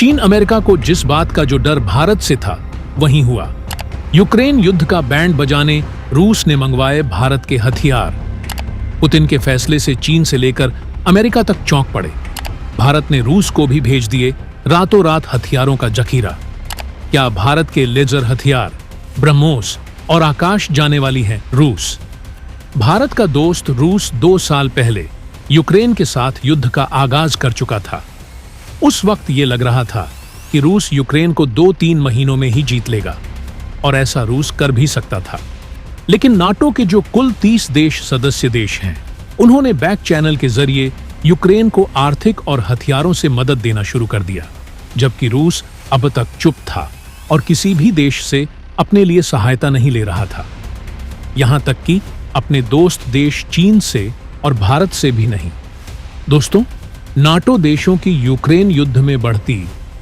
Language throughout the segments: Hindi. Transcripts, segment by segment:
चीन अमेरिका को जिस बात का जो डर भारत से था वही हुआ। यूक्रेन युद्ध का बैंड बजाने रूस ने मंगवाए भारत के हथियार। पुतिन के फैसले से चीन से लेकर अमेरिका तक चौंक पड़े। भारत ने रूस को भी भेज दिए रातों रात हथियारों का जखीरा। क्या भारत के लेजर हथियार, ब्रह्मोस और आकाश जाने वाली है रूस। भारत का दोस्त रूस 2 साल पहले यूक्रेन के साथ युद्ध का आगाज कर चुका था। उस वक्त ये लग रहा था कि रूस यूक्रेन को 2-3 महीनों में ही जीत लेगा, और ऐसा रूस कर भी सकता था। लेकिन नाटो के जो कुल 30 देश सदस्य देश हैं, उन्होंने बैक चैनल के जरिए यूक्रेन को आर्थिक और हथियारों से मदद देना शुरू कर दिया, जबकि रूस अब तक चुप था और किसी भी देश से अपने लिए सहायता नहीं ले रहा था। यहां तक कि अपने दोस्त देश चीन से और भारत से भी नहीं। दोस्तों, नाटो देशों की यूक्रेन युद्ध में बढ़ती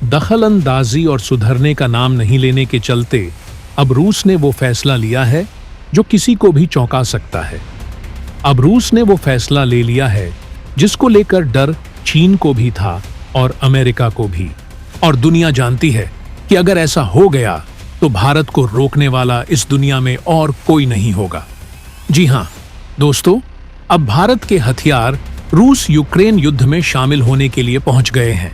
दखलंदाजी और सुधरने का नाम नहीं लेने के चलते अब रूस ने वो फैसला लिया है जो किसी को भी चौंका सकता है। अब रूस ने वो फैसला ले लिया है जिसको लेकर डर चीन को भी था और अमेरिका को भी, और दुनिया जानती है कि अगर ऐसा हो गया तो भारत को रोकने वाला इस दुनिया में और कोई नहीं होगा। जी हां दोस्तों, अब भारत के हथियार रूस यूक्रेन युद्ध में शामिल होने के लिए पहुंच गए हैं।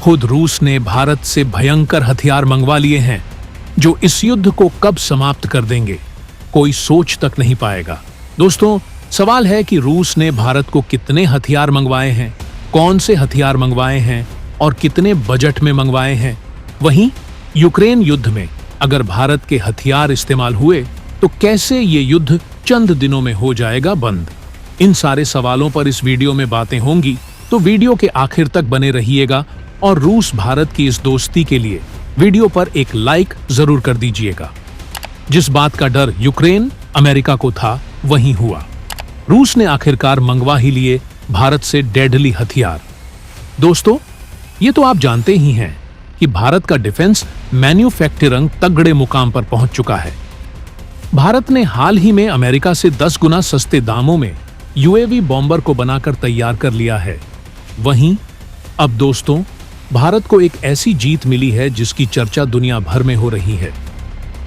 खुद रूस ने भारत से भयंकर हथियार मंगवा लिए हैं जो इस युद्ध को कब समाप्त कर देंगे कोई सोच तक नहीं पाएगा। दोस्तों, सवाल है कि रूस ने भारत को कितने हथियार मंगवाए हैं, कौन से हथियार मंगवाए हैं और कितने बजट में मंगवाए हैं। वहीं यूक्रेन युद्ध में अगर भारत के हथियार इस्तेमाल हुए तो कैसे ये युद्ध चंद दिनों में हो जाएगा बंद। इन सारे सवालों पर इस वीडियो में बातें होंगी, तो वीडियो के आखिर तक बने रहिएगा और रूस भारत की इस दोस्ती के लिए वीडियो पर एक लाइक जरूर कर दीजिएगा। जिस बात का डर यूक्रेन अमेरिका को था वही हुआ। रूस ने आखिरकार मंगवा ही लिए भारत से डेडली हथियार। दोस्तों, ये तो आप जानते ही हैं कि भारत का डिफेंस मैन्युफैक्चरिंग तगड़े मुकाम पर पहुंच चुका है। भारत ने हाल ही में अमेरिका से 10 गुना सस्ते दामों में यूएवी बॉम्बर को बनाकर तैयार कर लिया है। वहीं अब दोस्तों, भारत को एक ऐसी जीत मिली है जिसकी चर्चा दुनिया भर में हो रही है।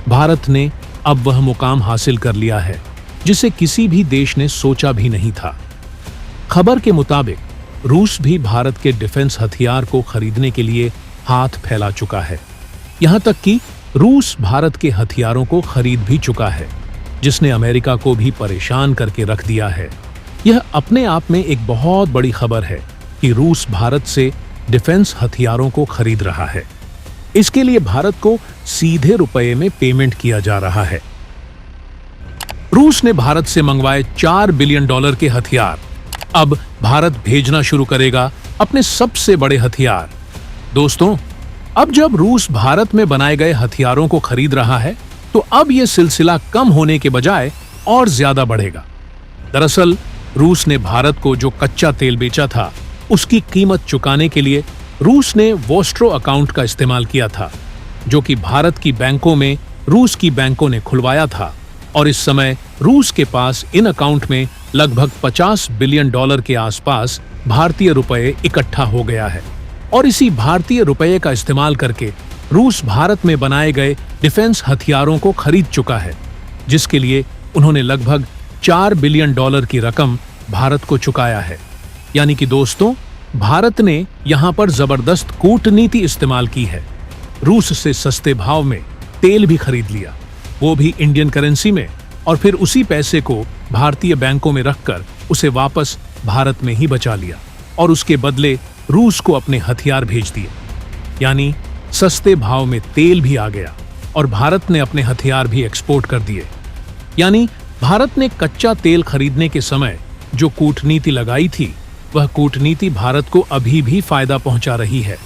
भारत ने अब वह मुकाम हासिल कर लिया है जिसे किसी भी देश ने सोचा भी नहीं था। खबर के मुताबिक रूस भी भारत के डिफेंस हथियार को खरीदने के लिए हाथ फैला चुका है। यहां तक कि रूस भारत के हथियारों को खरीद भी चुका है, जिसने अमेरिका को भी परेशान करके रख दिया है। यह अपने आप में एक बहुत बड़ी खबर है कि रूस भारत से डिफेंस हथियारों को खरीद रहा है। इसके लिए भारत को सीधे रुपए में पेमेंट किया जा रहा है। रूस ने भारत से मंगवाए $4 बिलियन के हथियार। अब भारत भेजना शुरू करेगा अपने सबसे बड़े हथियार। दोस्तों, अब जब रूस भारत में बनाए गए हथियारों को खरीद रहा है तो अब यह सिलसिला कम होने के बजाय और ज्यादा बढ़ेगा। दरअसल रूस ने भारत को जो कच्चा तेल बेचा था उसकी कीमत चुकाने के लिए रूस ने वोस्ट्रो अकाउंट का इस्तेमाल किया था, जो कि भारत की बैंकों में रूस की बैंकों ने खुलवाया था, और इस समय रूस के पास इन अकाउंट में लगभग $50 बिलियन के आसपास भारतीय रुपए इकट्ठा हो गया है। और इसी भारतीय रुपए का इस्तेमाल करके रूस भारत में बनाए गए डिफेंस हथियारों को खरीद चुका है, जिसके लिए उन्होंने लगभग $4 बिलियन की रकम भारत को चुकाया है। यानी कि दोस्तों, भारत ने यहां पर जबरदस्त कूटनीति इस्तेमाल की है। रूस से सस्ते भाव में तेल भी खरीद लिया, वो भी इंडियन करेंसी में, और फिर उसी पैसे को भारतीय बैंकों में रखकर उसे वापस भारत में ही बचा लिया, और उसके बदले रूस को अपने हथियार भेज दिए। यानी सस्ते भाव में तेल भी आ गया और भारत ने अपने हथियार भी एक्सपोर्ट कर दिए। यानी भारत ने कच्चा तेल खरीदने के समय जो कूटनीति लगाई थी, वह कूटनीति भारत को अभी भी फायदा पहुंचा रही है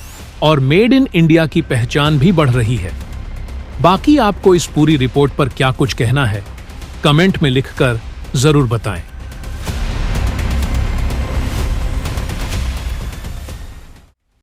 और मेड इन इंडिया की पहचान भी बढ़ रही है। बाकी आपको इस पूरी रिपोर्ट पर क्या कुछ कहना है, कमेंट में लिखकर जरूर बताएं।